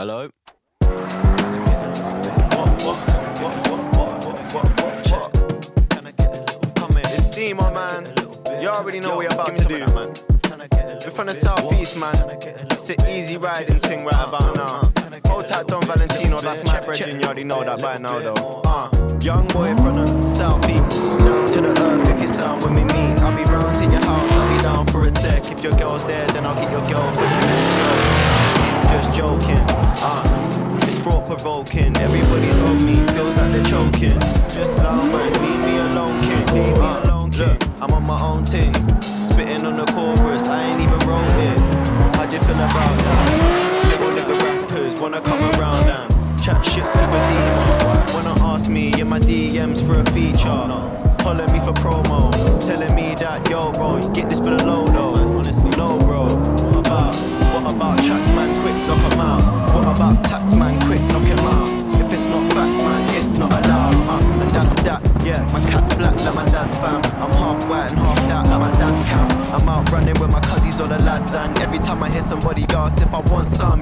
Hello? It's Deema, man. You already know what you're about to do, man. We're from the southeast, man. It's an easy riding thing right about now. Hold tight, Don Valentino, that's my brethren. You already know that by now, though. Young boy from the southeast, down to the earth if you sound with me meet. I'll be round to your house, I'll be down for a sec. If your girl's there, then I'll get your girl for the next girl. Just joking, it's thought-provoking. Everybody's on me, feels like they're choking. Just loud, man, leave me alone, king. Leave me alone, king. Look, I'm on my own thing, spitting on the chorus, I ain't even wrote it. How do you feel about that? Little nigga rappers wanna come around and chat shit to a Deema. Wanna ask me in my DMs for a feature. Calling me for promo, telling me that, yo bro, you get this for the low though. Honestly, no bro, what about tracks man, quick knock 'em out. What about tax man, quick knock 'em out. If it's not facts man, it's not allowed. And that's that, yeah, my cat's black like my dad's fam. I'm half white and half that like my dad's camp. I'm out running with my cousins or the lads, and every time I hear somebody ask if I want some,